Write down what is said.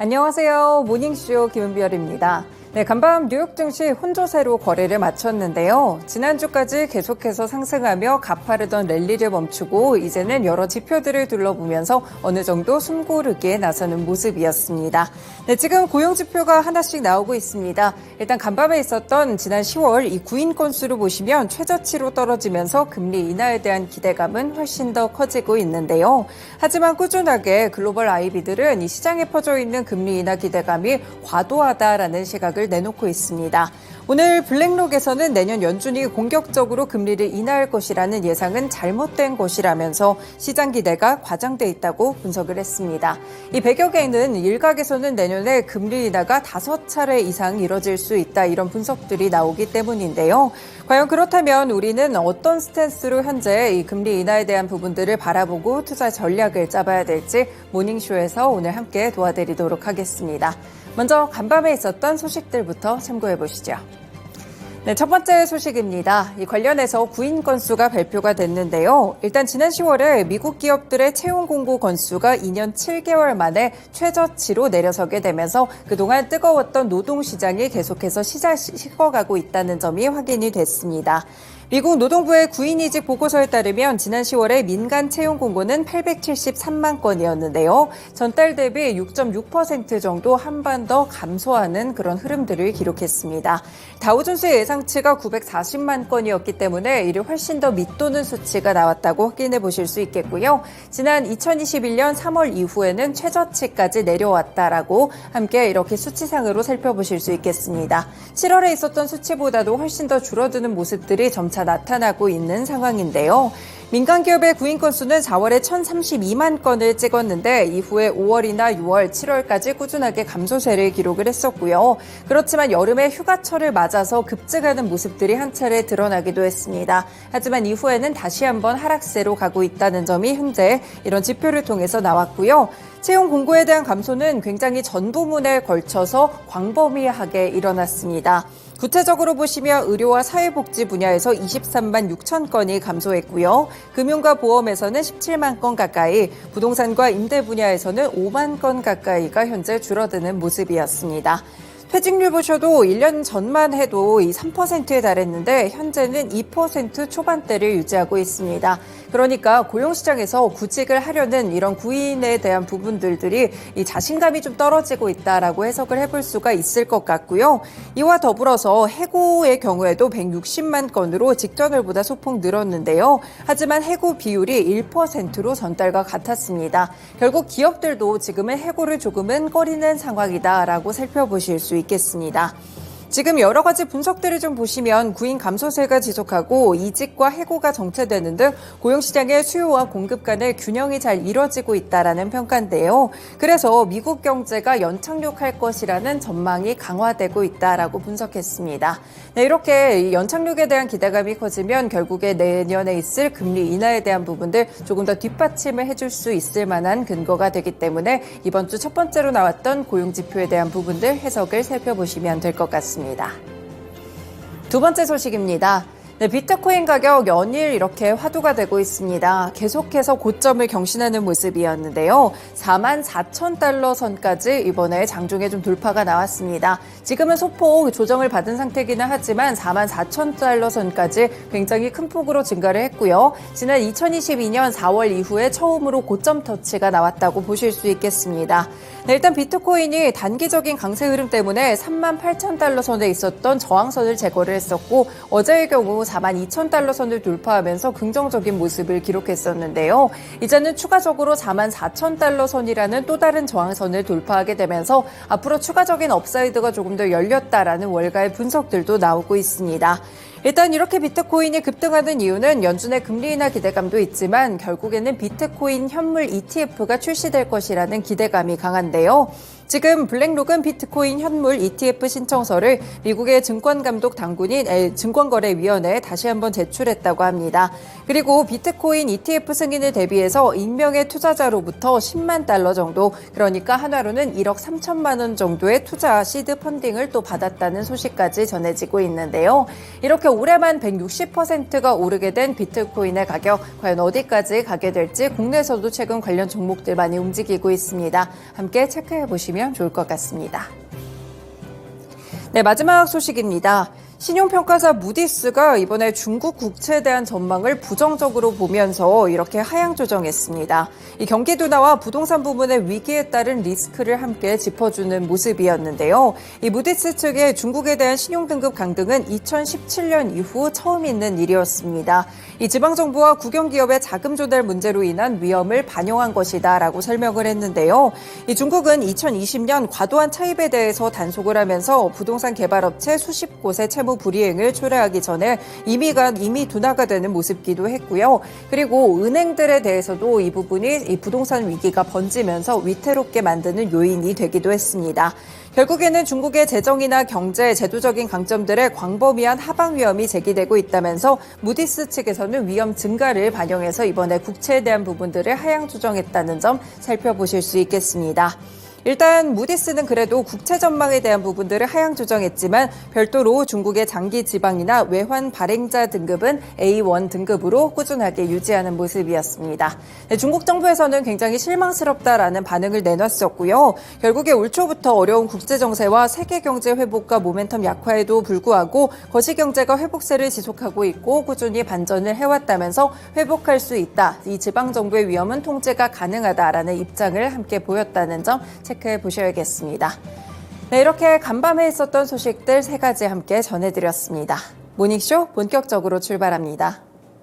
안녕하세요. 모닝쇼 김은별입니다. 간밤 뉴욕 증시 혼조세로 거래를 마쳤는데요. 지난주까지 계속해서 상승하며 가파르던 랠리를 멈추고 이제는 여러 지표들을 둘러보면서 어느 정도 숨고르기에 나서는 모습이었습니다. 지금 고용지표가 하나씩 나오고 있습니다. 일단 간밤에 있었던 지난 10월 이 구인 건수를 보시면 최저치로 떨어지면서 금리 인하에 대한 기대감은 훨씬 더 커지고 있는데요. 하지만 꾸준하게 글로벌 IB들은 이 시장에 퍼져 있는 금리 인하 기대감이 과도하다라는 시각을 내놓고 있습니다. 오늘 블랙록에서는 내년 연준이 공격적으로 금리를 인하할 것이라는 예상은 잘못된 것이라면서 시장 기대가 과장돼 있다고 분석을 했습니다. 이 배경에는 일각에서는 내년에 금리 인하가 5차례 이상 이뤄질 수 있다 이런 분석들이 나오기 때문인데요. 과연 그렇다면 우리는 어떤 스탠스로 현재 이 금리 인하에 대한 부분들을 바라보고 투자 전략을 짜봐야 될지 모닝쇼에서 오늘 함께 도와드리도록 하겠습니다. 먼저 간밤에 있었던 소식들부터 참고해 보시죠. 첫 번째 소식입니다. 이 관련해서 구인 건수가 발표가 됐는데요. 일단 지난 10월에 미국 기업들의 채용 공고 건수가 2년 7개월 만에 최저치로 내려서게 되면서 그동안 뜨거웠던 노동시장이 계속해서 식어가고 있다는 점이 확인이 됐습니다. 미국 노동부의 구인이직 보고서에 따르면 지난 10월에 민간 채용 공고는 873만 건이었는데요. 전달 대비 6.6% 정도 한 번 더 감소하는 그런 흐름들을 기록했습니다. 다우존스의 예상치가 940만 건이었기 때문에 이를 훨씬 더 밑도는 수치가 나왔다고 확인해 보실 수 있겠고요. 지난 2021년 3월 이후에는 최저치까지 내려왔다라고 함께 이렇게 수치상으로 살펴보실 수 있겠습니다. 7월에 있었던 수치보다도 훨씬 더 줄어드는 모습들이 점차 나타나고 있는 상황인데요. 민간 기업의 구인 건수는 4월에 1,032만 건을 찍었는데 이후에 5월이나 6월, 7월까지 꾸준하게 감소세를 기록을 했었고요. 그렇지만 여름에 휴가철을 맞아서 급증하는 모습들이 한 차례 드러나기도 했습니다. 하지만 이후에는 다시 한번 하락세로 가고 있다는 점이 현재 이런 지표를 통해서 나왔고요. 채용 공고에 대한 감소는 굉장히 전 부문에 걸쳐서 광범위하게 일어났습니다. 구체적으로 보시면 의료와 사회복지 분야에서 23만 6천 건이 감소했고요. 금융과 보험에서는 17만 건 가까이, 부동산과 임대 분야에서는 5만 건 가까이가 현재 줄어드는 모습이었습니다. 퇴직률 보셔도 1년 전만 해도 이 3%에 달했는데 현재는 2% 초반대를 유지하고 있습니다. 그러니까 고용시장에서 구직을 하려는 이런 구인에 대한 부분들이 이 자신감이 좀 떨어지고 있다라고 해석을 해볼 수가 있을 것 같고요. 이와 더불어서 해고의 경우에도 160만 건으로 직전월보다 소폭 늘었는데요. 하지만 해고 비율이 1%로 전달과 같았습니다. 결국 기업들도 지금은 해고를 조금은 꺼리는 상황이다라고 살펴보실 수 있겠습니다. 지금 여러 가지 분석들을 좀 보시면 구인 감소세가 지속하고 이직과 해고가 정체되는 등 고용시장의 수요와 공급 간의 균형이 잘 이뤄지고 있다라는 평가인데요. 그래서 미국 경제가 연착륙할 것이라는 전망이 강화되고 있다라고 분석했습니다. 이렇게 연착륙에 대한 기대감이 커지면 결국에 내년에 있을 금리 인하에 대한 부분들 조금 더 뒷받침을 해줄 수 있을 만한 근거가 되기 때문에 이번 주 첫 번째로 나왔던 고용지표에 대한 부분들 해석을 살펴보시면 될 것 같습니다. 두 번째 소식입니다. 비트코인 가격 연일 이렇게 화두가 되고 있습니다. 계속해서 고점을 경신하는 모습이었는데요. 44,000달러 선까지 이번에 장중에 좀 돌파가 나왔습니다. 지금은 소폭 조정을 받은 상태이기는 하지만 44,000달러 선까지 굉장히 큰 폭으로 증가를 했고요. 지난 2022년 4월 이후에 처음으로 고점 터치가 나왔다고 보실 수 있겠습니다. 일단 비트코인이 단기적인 강세 흐름 때문에 38,000달러 선에 있었던 저항선을 제거를 했었고 어제의 경우 42,000달러 선을 돌파하면서 긍정적인 모습을 기록했었는데요. 이제는 추가적으로 44,000달러 선이라는 또 다른 저항선을 돌파하게 되면서 앞으로 추가적인 업사이드가 조금 더 열렸다라는 월가의 분석들도 나오고 있습니다. 일단 이렇게 비트코인이 급등하는 이유는 연준의 금리 인하 기대감도 있지만 결국에는 비트코인 현물 ETF가 출시될 것이라는 기대감이 강한데요. 지금 블랙록은 비트코인 현물 ETF 신청서를 미국의 증권감독 당국인 증권거래위원회에 다시 한번 제출했다고 합니다. 그리고 비트코인 ETF 승인을 대비해서 익명의 투자자로부터 10만 달러 정도, 그러니까 한화로는 1억 3천만 원 정도의 투자 시드 펀딩을 또 받았다는 소식까지 전해지고 있는데요. 이렇게 올해만 160%가 오르게 된 비트코인의 가격, 과연 어디까지 가게 될지 국내에서도 최근 관련 종목들 많이 움직이고 있습니다. 함께 체크해 보시면 보시면 좋을 것 같습니다. 네, 마지막 소식입니다. 신용평가사 무디스가 이번에 중국 국채에 대한 전망을 부정적으로 보면서 이렇게 하향 조정했습니다. 이 경기 둔화와 부동산 부문의 위기에 따른 리스크를 함께 짚어주는 모습이었는데요. 이 무디스 측의 중국에 대한 신용등급 강등은 2017년 이후 처음 있는 일이었습니다. 이 지방정부와 국영기업의 자금 조달 문제로 인한 위험을 반영한 것이다라고 설명을 했는데요. 이 중국은 2020년 과도한 차입에 대해서 단속을 하면서 부동산 개발업체 수십 곳의 채무 불이행을 초래하기 전에 이미 둔화가 되는 모습이기도 했고요. 그리고 은행들에 대해서도 이 부분이 이 부동산 위기가 번지면서 위태롭게 만드는 요인이 되기도 했습니다. 결국에는 중국의 재정이나 경제, 제도적인 강점들의 광범위한 하방 위험이 제기되고 있다면서 무디스 측에서는 위험 증가를 반영해서 이번에 국채에 대한 부분들을 하향 조정했다는 점 살펴보실 수 있겠습니다. 일단 무디스는 그래도 국채 전망에 대한 부분들을 하향 조정했지만 별도로 중국의 장기 지방이나 외환 발행자 등급은 A1 등급으로 꾸준하게 유지하는 모습이었습니다. 네, 중국 정부에서는 굉장히 실망스럽다라는 반응을 내놨었고요. 결국에 올 초부터 어려운 국제 정세와 세계 경제 회복과 모멘텀 약화에도 불구하고 거시 경제가 회복세를 지속하고 있고 꾸준히 반전을 해왔다면서 회복할 수 있다. 이 지방 정부의 위험은 통제가 가능하다라는 입장을 함께 보였다는 점 체크해 보셔야겠습니다. 네, 이렇게 간밤에 있었던 소식들 3가지 함께 전해드렸습니다. 모닝쇼 본격적으로 출발합니다.